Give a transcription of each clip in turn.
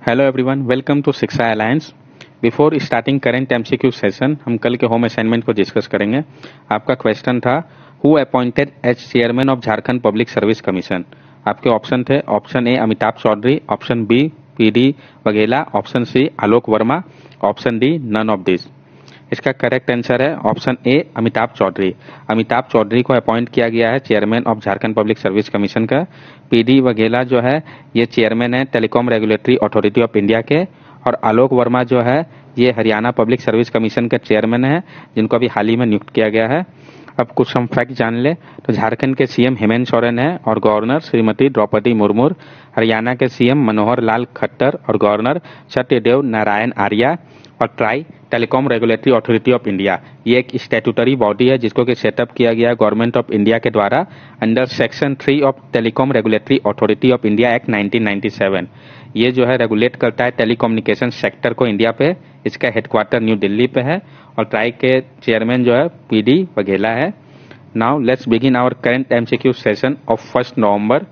Hello everyone, welcome to शिक्षा alliance. Before starting current MCQ session, हम कल के होम असाइनमेंट को डिस्कस करेंगे। आपका क्वेश्चन था, who appointed as chairman of Jharkhand public service commission. आपके ऑप्शन थे, option A Amitabh Chaudhary, option B PD Vaghela, option C Alok Verma, option D none of this. इसका करेक्ट आंसर है ऑप्शन ए अमिताभ चौधरी। अमिताभ चौधरी को अपॉइंट किया गया है chairman of Jharkhand public service commission का। PD Vaghela जो है ये चेयरमैन है telecom regulatory authority of India के, और आलोक वर्मा जो है ये हरियाणा पब्लिक सर्विस कमीशन के चेयरमैन है, जिनको अभी हाल ही में नियुक्त किया गया है। अब कुछ हम फैक्ट जान ले तो झारखंड के सीएम हेमंत सोरेन है और गवर्नर श्रीमती द्रौपदी मुर्मू। हरियाणा के सीएम मनोहर लाल खट्टर और गवर्नर सत्यदेव नारायण आर्या। और try telecom regulatory authority of India ये एक स्टैट्यूटरी बॉडी है जिसको कि सेटअप किया गया गवर्नमेंट ऑफ इंडिया के द्वारा under section 3 of telecom regulatory authority of India act 1997। ये जो है रेगुलेट करता है टेलीकम्युनिकेशन सेक्टर को इंडिया पे। इसका हेडक्वार्टर न्यू दिल्ली पे है और ट्राई के चेयरमैन जो है पीडी वघेला है। Now let's begin our current MCQ session of 1 November.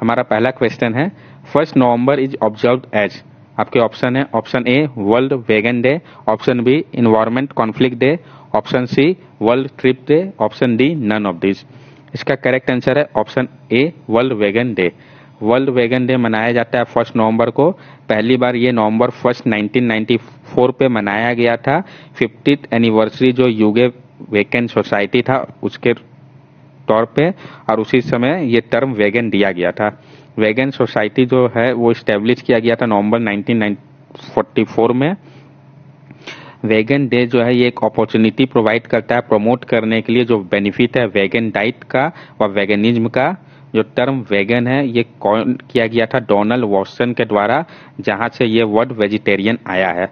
हमारा पहला क्वेश्चन है, 1 नवंबर इज ऑब्जर्व्ड एज। आपके ऑप्शन है, option A world vegan day, option B environment conflict day, option C world trip day, option D none of this. इसका correct answer है option A world vegan day. World vegan day मनाया जाता है 1 नवंबर को। पहली बार ये नवंबर 1 1994 पे मनाया गया था। 50th एनिवर्सरी जो यूगे वेगन सोसाइटी था उसके तौर पे, और उसी समय ये टर्म वेगन दिया गया था। वेगन सोसाइटी जो है वो स्टैब्लिश किया गया था नवंबर 1944 में। वेगन डे जो है ये एक अपॉर्चुनिटी प्रोवाइड करता है प्रमोट करने के लिए जो बेनिफिट है वेगन डाइट का व वेगनिज्म का। जो टर्म वेगन है ये कॉइन किया गया था डोनाल्ड वॉटसन के द्वारा, जहां से ये वर्ड वेजिटेरियन आया है।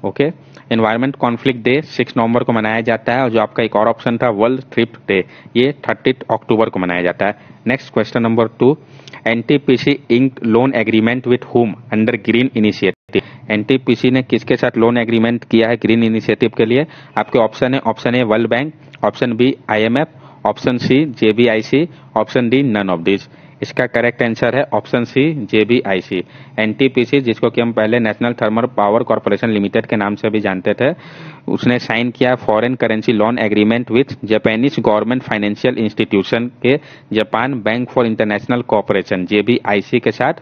ओके। एनवायरमेंट कॉन्फ्लिक्ट डे 6 नवंबर को मनाया जाता है, और जो आपका एक और ऑप्शन था वर्ल्ड थ्रिफ्ट डे ये 30 अक्टूबर को मनाया जाता है। Next question number 2, NTPC ink loan agreement with whom under green initiative. NTPC ने किसके साथ लोन एग्रीमेंट किया है ग्रीन इनिशिएटिव के लिए? आपके ऑप्शन है, option A World Bank, option B IMF, option C JBIC, option D none of this. इसका करेक्ट आंसर है ऑप्शन सी जेबीआईसी। एनटीपीसी जिसको कि हम पहले National Thermal Power Corporation Limited के नाम से भी जानते थे, उसने साइन किया foreign currency loan agreement with Japanese government financial institution के Japan Bank for International Cooperation JBIC के साथ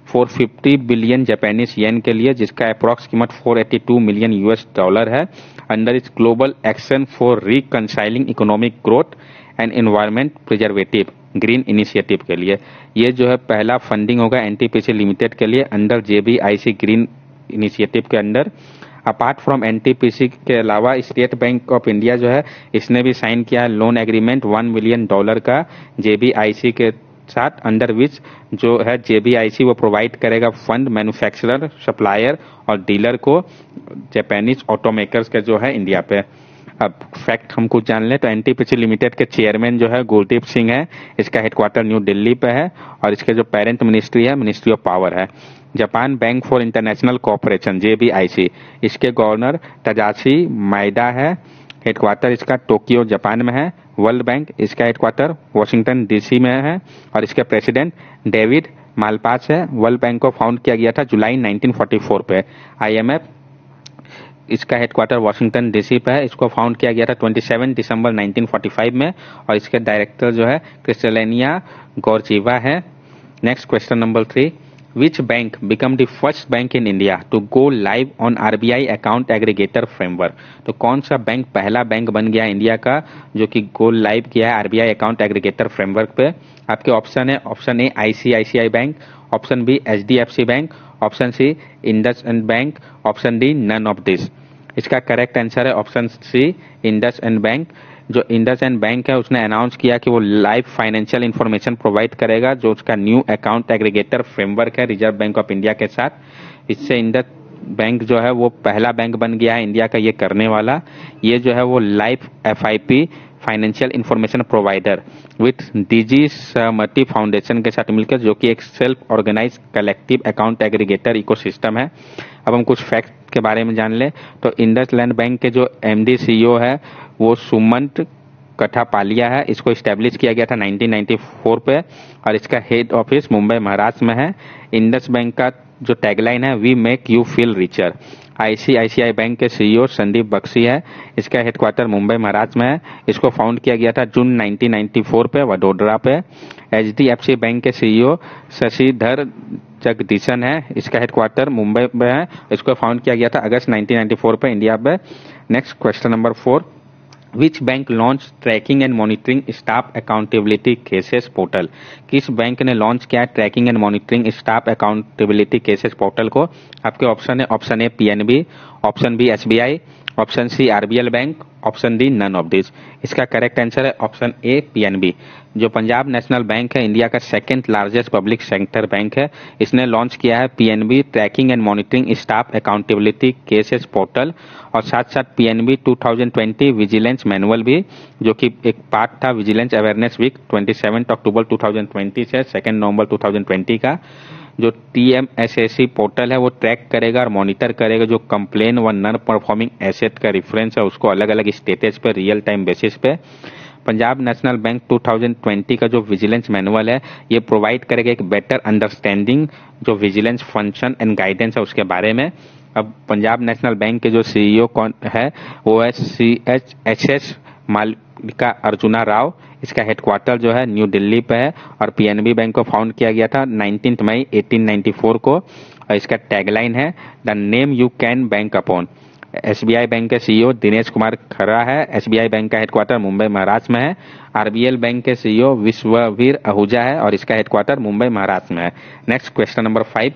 450 बिलियन जापानीज येन के लिए, जिसका अप्रॉक्स कीमत 482 मिलियन यूएस डॉलर है, under its global action for reconciling economic growth and environment preservative green initiative के लिए। ये जो है पहला फंडिंग होगा एनटीपीसी लिमिटेड के लिए अंडर जेबीआईसी ग्रीन इनिशिएटिव के अंडर। अपार्ट फ्रॉम एनटीपीसी के अलावा स्टेट बैंक ऑफ इंडिया जो है इसने भी साइन किया है लोन एग्रीमेंट $1 मिलियन का जेबीआईसी के साथ, अंडर विच जो है जेबीआईसी वो प्रोवाइड करेगा फंड मैन्युफैक्चरर, सप्लायर और डीलर को जापानीज ऑटोमेकर्स के जो है इंडिया पे। अब फैक्ट हम कुछ जान ले तो एनटीपीसी लिमिटेड के चेयरमैन जो है गुरदीप सिंह है। इसका हेडक्वार्टर न्यू दिल्ली पे है और इसके जो पेरेंट मिनिस्ट्री है मिनिस्ट्री ऑफ पावर है। Japan Bank for International Cooperation JBIC, इसके गवर्नर तजाशी माइडा है। हेडक्वार्टर इसका टोक्यो जापान में है। वर्ल्ड बैंक इसका हेडक्वार्टर वॉशिंगटन डीसी में है और इसके प्रेसिडेंट डेविड मालपास है। वर्ल्ड बैंक को फाउंड किया गया था जुलाई 1944 पे। आईएमएफ इसका हेडक्वार्टर वॉशिंगटन डीसी पे है। इसको फाउंड किया गया था 27 दिसंबर 1945 में और इसके डायरेक्टर जो है क्रिस्टलेनिया गौरजीवा है। Next question number 3, which bank become the first bank in India to go live on RBI account aggregator framework? तो कौन सा बैंक पहला बैंक बन गया इंडिया का जो कि गो लाइव किया है आरबीआई अकाउंट एग्रीगेटर फ्रेमवर्क पे? आपके ऑप्शन है, option A ICICI bank, option B HDFC bank, option C IndusInd bank, option D none of this. इसका करेक्ट आंसर है ऑप्शन सी इंडसइंड बैंक। जो इंडसइंड बैंक है उसने अनाउंस किया कि वो लाइव फाइनेंशियल इंफॉर्मेशन प्रोवाइड करेगा जो उसका न्यू अकाउंट एग्रीगेटर फ्रेमवर्क है रिजर्व बैंक ऑफ इंडिया के साथ। इससे इंडस बैंक जो है वो पहला बैंक बन गया है इंडिया का ये करने वाला। ये जो है वो live FIP financial information provider with DG Sahamati foundation के साथ मिलकर, जो कि एक self organise collective account aggregator ecosystem है। अब हम कुछ फैक्ट के बारे में जान ले तो इंडसलैंड बैंक के जो एमडी सीईओ है वो सुमंत कठापालिया है। इसको स्टैब्लिश किया गया था 1994 पे और इसका हेड ऑफिस मुंबई महाराष्ट्र में है। इंडस बैंक का जो टैगलाइन है we make you feel richer. ICICI bank के सीईओ संदीप बख्शी है, इसका हेडक्वार्टर मुंबई महाराष्ट्र में है। इसको फाउंड किया गया था जून 1994 पे वडोदरा पे। एचडीएफसी बैंक के सीईओ शशिधर जगदीशन है, इसका हेडक्वार्टर मुंबई में है। इसको फाउंड किया गया था अगस्त 1994 पे इंडिया पे। Next question number 4, which bank launch tracking and monitoring staff accountability cases portal. किस बैंक ने लॉन्च किया tracking and monitoring staff accountability cases portal को? आपके ऑप्शन है, option A PNB, option B SBI, option C RBL bank, option D none of this. इसका correct answer है option A PNB. जो Punjab national bank है India का second largest public sector bank है, इसने लॉन्च किया है PNB tracking and monitoring staff accountability cases portal, और साथ साथ पीएनबी 2020 विजिलेंस मैनुअल भी, जो कि एक पार्ट था विजिलेंस अवेयरनेस वीक 27 अक्टूबर 2020 से 2 नवंबर 2020 का। जो टीएमएसएससी पोर्टल है वो ट्रैक करेगा और मॉनिटर करेगा जो कंप्लेन व नॉन परफॉर्मिंग एसेट का रेफरेंस है उसको अलग अलग स्टेटस पे रियल टाइम बेसिस पे। पंजाब नेशनल बैंक 2020 का जो विजिलेंस मैनुअल है ये प्रोवाइड करेगा एक बेटर अंडरस्टैंडिंग जो विजिलेंस फंक्शन एंड गाइडेंस है उसके बारे में। अब पंजाब नेशनल बैंक के जो सीईओ कौन है वो है CHHS मालिका अर्जुना राव, इसका हेडक्वार्टर जो है न्यू दिल्ली पे है, और पीएनबी बैंक को फाउंड किया गया था 19 मई 1894 को, और इसका टैगलाइन है the name you can bank upon. SBI bank के सीईओ दिनेश कुमार खरा है, एसबीआई बैंक का हेडक्वार्टर मुंबई महाराष्ट्र में है। आरबीएल बैंक के सीईओ विश्ववीर आहूजा है और इसका हेडक्वार्टर मुंबई महाराष्ट्र में है। Next question number 5,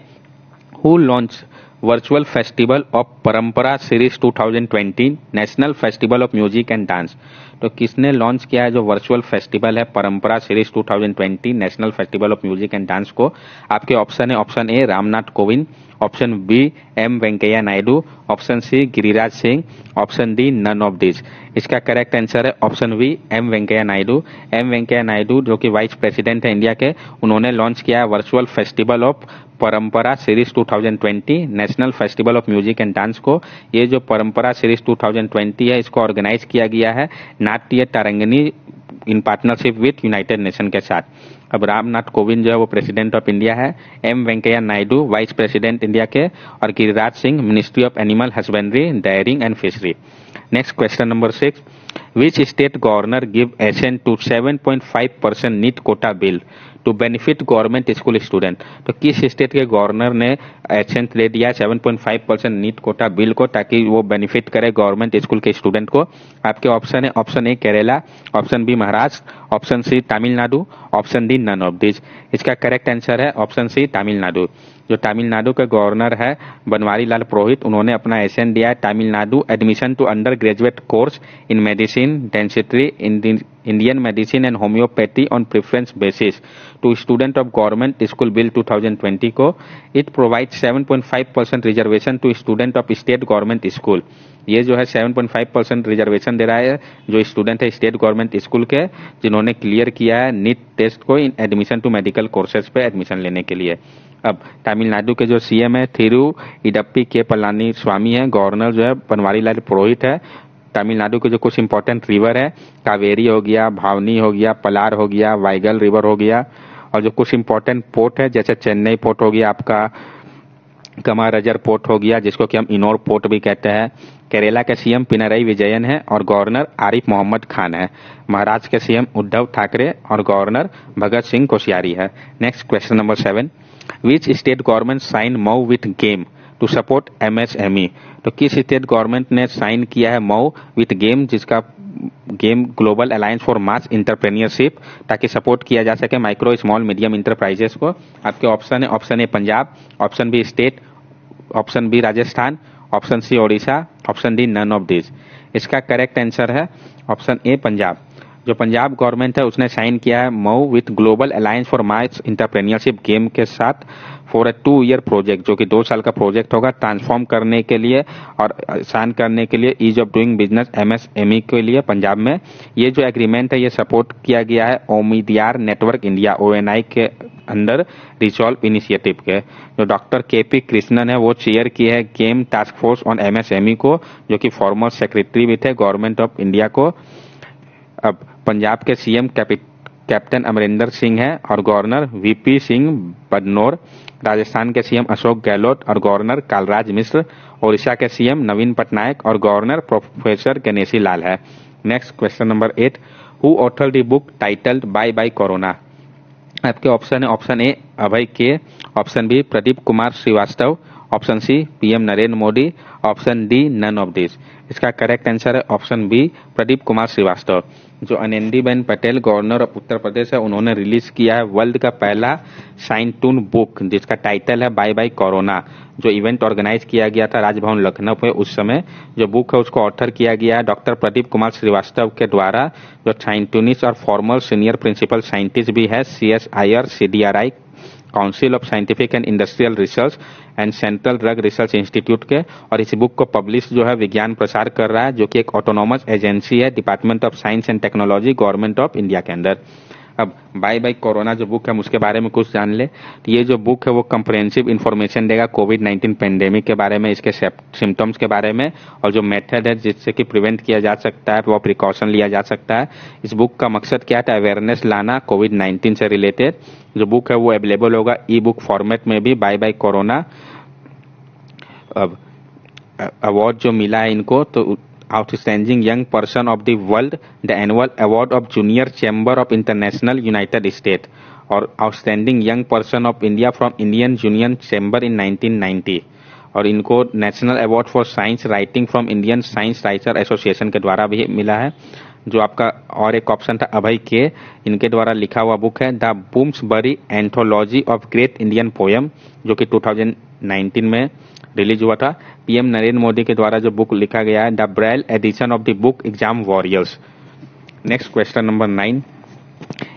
who launch virtual festival of Parampara series 2020 national festival of music and dance. तो किसने लॉन्च किया है जो वर्चुअल फेस्टिवल है Parampara series 2020 national festival of music and dance को? आपके ऑप्शन है, option A Ramnath Kovind, option B M Venkaiah Naidu, option C Giriraj Singh, option D none of this. इसका करेक्ट आंसर है option B M Venkaiah Naidu. M Venkaiah Naidu जो कि वाइस प्रेसिडेंट है इंडिया के, उन्होंने लॉन्च किया है virtual festival of Parampara series 2020 national festival of music and dance को। ये जो परंपरा सीरीज 2020 है इसको ऑर्गेनाइज किया गया है Natya Tarangini in partnership with United Nation के साथ। अब रामनाथ कोविंद जो है वो प्रेसिडेंट ऑफ इंडिया है, M Venkaiah Naidu vice president India के, और Giriraj Singh ministry of animal husbandry dairying and fishery. Next question number 6, which state governor give assent to 7.5% NEET quota bill to benefit government school student. तो किस state के governor ने accent दे दिया 7.5% NEET quota bill को ताकि वो बेनिफिट करे government school के स्टूडेंट को? आपके ऑप्शन है, option A Kerala, option B Maharashtra, option C Tamil Nadu, option D none of this. इसका करेक्ट आंसर है ऑप्शन सी तमिलनाडु। जो तमिलनाडु के गवर्नर है बनवारी लाल पुरोहित, उन्होंने अपना एसेंट दिया है Tamil Nadu admission to under graduate course in medicine dentistry Indian medicine and homoeopathy on preference basis to student of government school bill 2020 को। It provide 7.5% reservation to student of state government school. ये जो है 7.5% reservation दे रहा है जो student है state government school के जिन्होंने क्लियर किया है नीट टेस्ट को in admission to medical courses पे एडमिशन लेने के लिए। अब तमिलनाडु के जो सीएम है थिरु इडप्पी के पलानी स्वामी है, गवर्नर जो है बनवारी लाल पुरोहित है। तमिलनाडु के जो कुछ इंपॉर्टेंट रिवर है कावेरी हो गया, भावनी हो गया, पलार हो गया, वाइगल रिवर हो गया, और जो कुछ इंपॉर्टेंट पोर्ट है जैसे चेन्नई पोर्ट हो गया, आपका कमारजर पोर्ट हो गया जिसको कि हम इनोर पोर्ट भी कहते हैं। केरला के सीएम पिनरई विजयन है और गवर्नर आरिफ मोहम्मद खान है। महाराष्ट्र के सीएम उद्धव ठाकरे और गवर्नर भगत सिंह कोश्यारी है। Next question number 7, which state government sign MoU with GAME to support MSME. तो किस स्टेट गवर्नमेंट ने साइन किया है मऊ विथ गेम, जिसका GAME global alliance for mass entrepreneurship, ताकि सपोर्ट किया जा सके माइक्रो स्मॉल मीडियम इंटरप्राइजेस को? आपके ऑप्शन है, option A Punjab, option B state, option B Rajasthan, option C Odisha, option D none of this. इसका करेक्ट आंसर है ऑप्शन ए पंजाब। जो पंजाब गवर्नमेंट है उसने साइन किया है MoU with global alliance for mass entrepreneurship GAME के साथ फॉर ए 2 ईयर प्रोजेक्ट, जो कि 2 साल का प्रोजेक्ट होगा ट्रांसफॉर्म करने के लिए और आसान करने के लिए ease of doing business MSME के लिए पंजाब में। ये जो एग्रीमेंट है ये सपोर्ट किया गया है ओमिदियार नेटवर्क इंडिया ओएनआई के अंदर रिजॉल्व इनिशिएटिव के। जो डॉक्टर केपी कृष्णन है वो चेयर किए है game task force on MSME को, जो कि फॉर्मर सेक्रेटरी भी थे गवर्नमेंट ऑफ इंडिया को। अब पंजाब के सीएम कैप्टन अमरिंदर सिंह है और गवर्नर वीपी सिंह बदनौर। राजस्थान के सीएम अशोक गहलोत और गवर्नर कालराज मिश्र। ओडिशा के सीएम नवीन पटनायक और गवर्नर प्रोफेसर गणेशी लाल है। Next question number 8, who author the book titled bye bye corona. आपके ऑप्शन है option A Abhay K, option B Pradeep Kumar Srivastava, option C PM Narendra Modi, option D none of this. इसका correct answer है option B Pradeep Kumar Srivastava. जो Anandiben Patel governor of Uttar Pradesh है, उन्होंने release किया है world का पहला साइन टून बुक जिसका टाइटल है बाय बाय कोरोना। जो इवेंट ऑर्गेनाइज किया गया था राजभवन लखनऊ पे, उस समय जो बुक है उसको ऑथर किया गया है डॉक्टर प्रदीप कुमार श्रीवास्तव के द्वारा, जो साइंटूनिस्ट और फॉर्मर सीनियर प्रिंसिपल साइंटिस्ट भी है CSIR CDRI council of scientific and industrial research and central drug research institute के। और इस बुक को पब्लिश जो है विज्ञान प्रसार कर रहा है, जो कि एक ऑटोनॉमस एजेंसी है department of science and technology government of India के अंदर। अब बाय बाय कोरोना जो बुक है उसके बारे में कुछ जान ले। तो ये जो बुक है वो कंप्रिहेंसिव इन्फॉर्मेशन देगा कोविड-19 पेंडेमिक के बारे में, इसके सिम्टम्स के बारे में, और जो मेथड है जिससे कि प्रिवेंट किया जा सकता है वो प्रिकॉशन लिया जा सकता है। इस बुक का मकसद क्या था, अवेयरनेस लाना कोविड-19 से रिलेटेड। जो बुक है वो अवेलेबल होगा ई बुक फॉर्मेट में भी बाय बाय कोरोना। अब अवार्ड जो मिला है इनको, तो outstanding young person of the world, the annual award of junior chamber of international United State, और outstanding young person of India from Indian union chamber in 1990। और इनको national award for science writing from Indian science writer association के द्वारा भी मिला है। जो आपका और एक ऑप्शन था अभय के, इनके द्वारा लिखा हुआ बुक है the Bloomsbury anthology of great Indian poem, जो कि 2019 में रिलीज हुआ था। पीएम नरेंद्र मोदी के द्वारा जो बुक लिखा गया है the Braille edition of the book exam warriors. Next question number 9,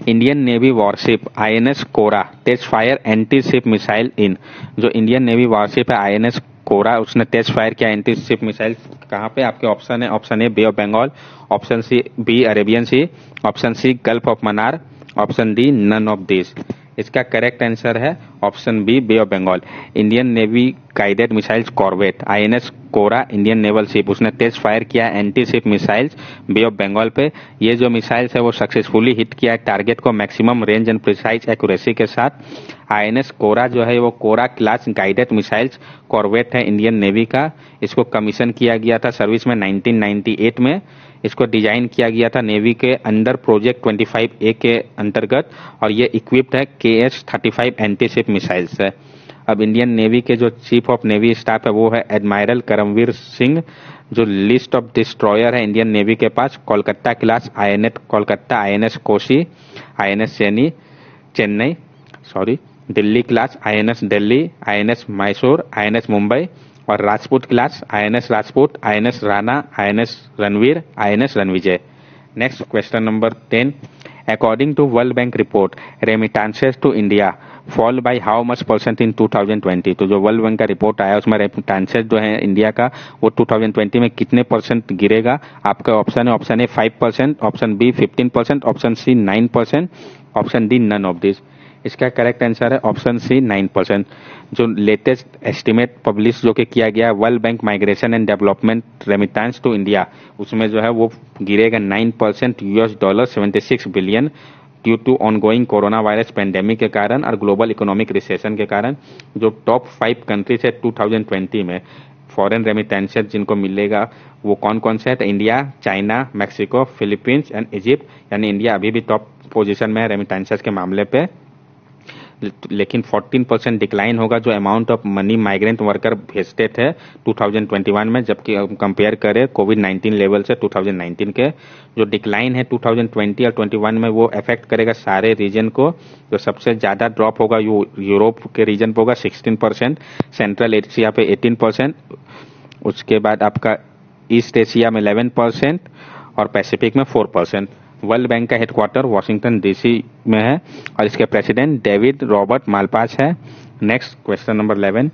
Indian navy warship INS Kora test fire anti ship missile in. जो इंडियन नेवी वॉरशिप है INS कोरा, उसने टेस्ट फायर किया एंटी शिप मिसाइल कहाँ पे। आपके ऑप्शन है option A Bay of Bengal, option C B Arabian Sea, option C Gulf of Mannar, option D none of this. इसका correct answer है option B bay of Bengal. Indian navy guided missiles corvette INS Kora Indian naval ship, उसने test fire किया anti ship missiles bay of Bengal पे। ये जो missiles है वो successfully hit किया है टारगेट को maximum range and precise accuracy के साथ। INS कोरा जो है वो कोरा क्लास गाइडेड मिसाइल्स कॉर्वेट है इंडियन नेवी का। इसको कमीशन किया गया था सर्विस में 1998 में। इसको डिजाइन किया गया था नेवी के अंडर प्रोजेक्ट 25A के अंतर्गत, और ये इक्विप्ड है KH-35 एंटी शिप मिसाइल्स है। अब इंडियन नेवी के जो चीफ ऑफ नेवी स्टाफ है वो है एडमायरल करमवीर सिंह। जो लिस्ट ऑफ डिस्ट्रॉयर है इंडियन नेवी के पास, Kolkata class INS Kolkata, INS Koshi, INS Chennai, Delhi class INS Delhi, INS Mysore, INS Mumbai, और Rajput class INS Rajput, INS Rana, INS Ranvir, INS Ranvijay. Next question number 10, according to World Bank report remittances to India fall by how much percent in 2020। तो जो world bank का report आया उसमें रेमिटांसेस जो है India का वो 2020 में कितने परसेंट गिरेगा। आपका ऑप्शन है option A 5%, option B 15%, option C 9%, option D none of this. इसका करेक्ट आंसर है ऑप्शन सी 9%। जो लेटेस्ट एस्टिमेट पब्लिश जो कि किया गया है world bank migration and development remittance to India, उसमें जो है वो गिरेगा 9% $76 billion due to ongoing corona virus pandemic के कारण और ग्लोबल इकोनॉमिक रिसेशन के कारण। जो टॉप 5 कंट्रीज है 2020 में फॉरेन रेमिटेंसेस जिनको मिलेगा वो कौन कौन से है, तो India, China, Mexico, Philippines and Egypt. यानी इंडिया अभी भी टॉप पोजीशन में है रेमिटेंसेस के मामले पे, लेकिन 14% डिक्लाइन होगा जो amount of money migrant worker भेजते थे 2021 में, जबकि कंपेयर करें कोविड-19 लेवल से 2019 के। जो डिक्लाइन है 2020 और 21 में वो अफेक्ट करेगा सारे रीजन को। जो सबसे ज़्यादा ड्रॉप होगा यूरोप के रीजन पे होगा 16%, सेंट्रल एशिया पे 18%, उसके बाद आपका ईस्ट एशिया में 11% और पैसिफिक में 4%। वर्ल्ड बैंक का हेडक्वार्टर वाशिंगटन DC में है और इसके प्रेसिडेंट डेविड रॉबर्ट मालपास है। Next question number 11,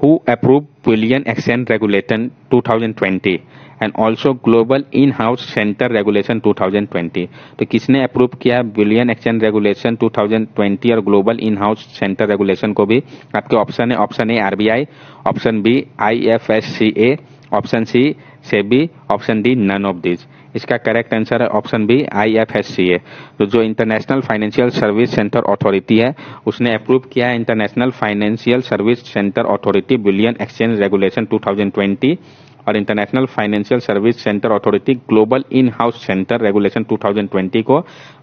who approve Boolean exchange regulation 2020 and also global in house centre regulation 2020। तो किसने अप्रूव किया है बुलियन एक्सचेंज रेगुलेशन 2020 और global in house centre regulation को भी। आपके ऑप्शन है option A RBI, option B IFSCA, option C SEBI, option D none of this. इसका करेक्ट आंसर है ऑप्शन बी IFSCA। तो जो international financial service centre authority है उसने अप्रूव किया है international financial service centre authority bullion exchange regulation 2020 और international financial service centre authority global in house centre regulation 2020 को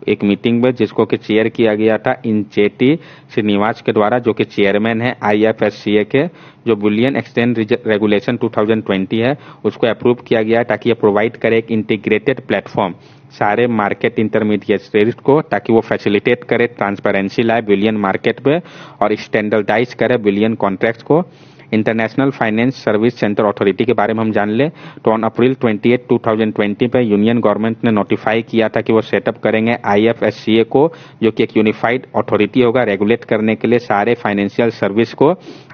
एक मीटिंग में, जिसको कि चेयर किया गया था इंचेटी श्रीनिवास के द्वारा, जो कि चेयरमैन है IFSCA के। जो बुलियन एक्सचेंज रेगुलेशन 2020 है उसको अप्रूव किया गया है ताकि ये प्रोवाइड करे एक इंटीग्रेटेड प्लेटफॉर्म सारे मार्केट इंटरमीडिएटरीज को, ताकि वो फैसिलिटेट करे, ट्रांसपेरेंसी लाए बुलियन मार्केट पे और स्टैंडर्डाइज करे बुलियन कॉन्ट्रैक्ट्स को। International finance service centre authority के बारे में हम जान ले तो ऑन अप्रैल 28, 2020 पे यूनियन गवर्नमेंट ने नोटिफाई किया था कि वो सेटअप करेंगे IFSCA को, जो कि एक यूनिफाइड अथॉरिटी होगा रेगुलेट करने के लिए सारे फाइनेंशियल सर्विस को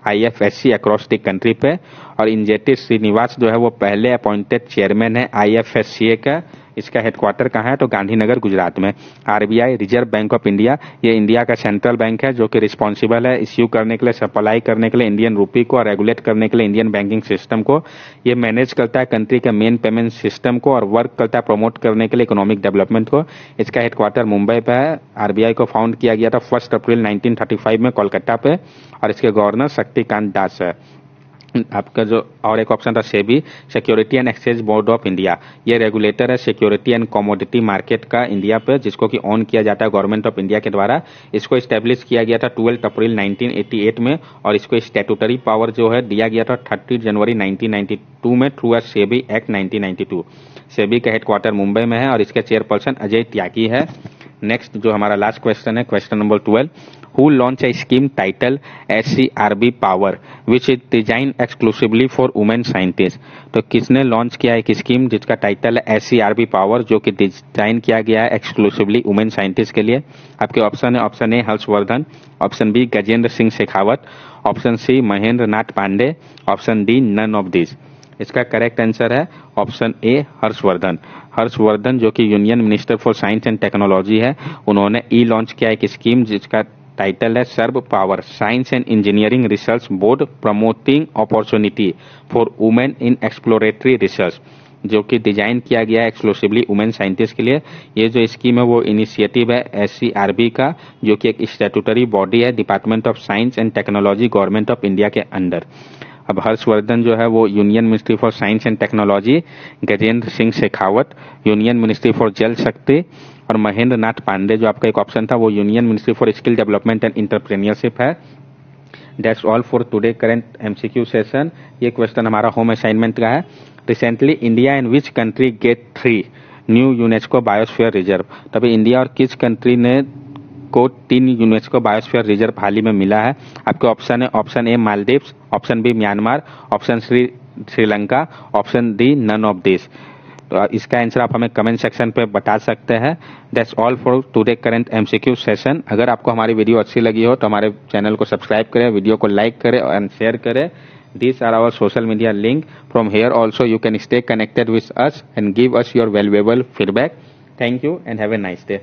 IFSC अक्रॉस द कंट्री पे। और इंजेटी श्रीनिवास जो है वो पहले अपॉइंटेड चेयरमैन है IFSCA का। इसका हेडक्वार्टर कहाँ है तो गांधीनगर गुजरात में। RBI reserve bank of India, ये इंडिया का सेंट्रल बैंक है जो कि रिस्पॉन्सिबल है इश्यू करने के लिए, सप्लाई करने के लिए इंडियन रूपी को और रेगुलेट करने के लिए इंडियन बैंकिंग सिस्टम को। ये मैनेज करता है कंट्री के मेन पेमेंट सिस्टम को और वर्क करता है प्रमोट करने के लिए इकोनॉमिक डेवलपमेंट को। इसका हेडक्वार्टर मुंबई पे है। RBI को फाउंड किया गया था 1 अप्रैल 1935 में कोलकाता पे और इसके गवर्नर शक्तिकांत दास है। आपका जो और एक ऑप्शन था SEBI, security and exchange board of India. ये रेगुलेटर है सिक्योरिटी एंड कमोडिटी मार्केट का इंडिया पे, जिसको कि ऑन किया जाता है गवर्नमेंट ऑफ इंडिया के द्वारा। इसको स्टैब्लिश किया गया था 12 अप्रैल 1988 में और इसको स्टैट्यूटरी पावर जो है दिया गया था 30 जनवरी 1992 में थ्रू सेबी एक्ट 1992। सेबी का हेडक्वार्टर मुंबई में है और इसके चेयरपर्सन अजय त्यागी है। नेक्स्ट जो हमारा लास्ट क्वेश्चन है, question number 12, who launched a scheme titled SCRB Power which is designed exclusively for women scientists। तो किसने लॉन्च किया एक स्कीम जिसका टाइटल है SCRB Power, जो कि डिजाइन किया गया है एक्सक्लूसिवली वुमेन साइंटिस्ट के लिए। आपके ऑप्शन है option A Harshvardhan, option B Gajendra Singh Shekhawat, option C Mahendra Nath Pandey, option D none of this. इसका करेक्ट आंसर है ऑप्शन ए हर्षवर्धन। हर्षवर्धन जो कि union minister for science and technology है, उन्होंने लॉन्च किया एक स्कीम जिसका टाइटल है SERB power science and engineering research board promoting opportunity for women in exploratory research, जो कि डिजाइन किया गया है एक्सक्लूसिवली वुमेन साइंटिस्ट के लिए। ये जो स्कीम है वो इनिशिएटिव है SCRB का, जो कि एक स्टैट्यूटरी बॉडी है department of science and technology government of India के अंडर। अब हर्षवर्धन जो है वो union ministry for science and technology, Gajendra Singh Shekhawat union ministry for जल शक्ति और महेंद्र नाथ पांडे जो आपका एक ऑप्शन था वो union ministry for skill development and entrepreneurship है। That's all for today current MCQ session. ये क्वेश्चन हमारा होम असाइनमेंट का है। Recently India and which country get 3 new UNESCO biosphere reserve. तभी इंडिया और किस कंट्री ने को 3 यूनेस्को बायोस्फीयर रिजर्व हाल ही में मिला है। आपके ऑप्शन है option A Maldives, option B Myanmar, option C Sri Lanka, option D none of this. तो इसका आंसर आप हमें कमेंट सेक्शन पे बता सकते हैं। That's all for today current MCQ session. अगर आपको हमारी वीडियो अच्छी लगी हो तो हमारे चैनल को सब्सक्राइब करें, वीडियो को लाइक करें और शेयर करें। These are our social media link. From here also you can stay connected with us and give us your valuable feedback. Thank you and have a nice day.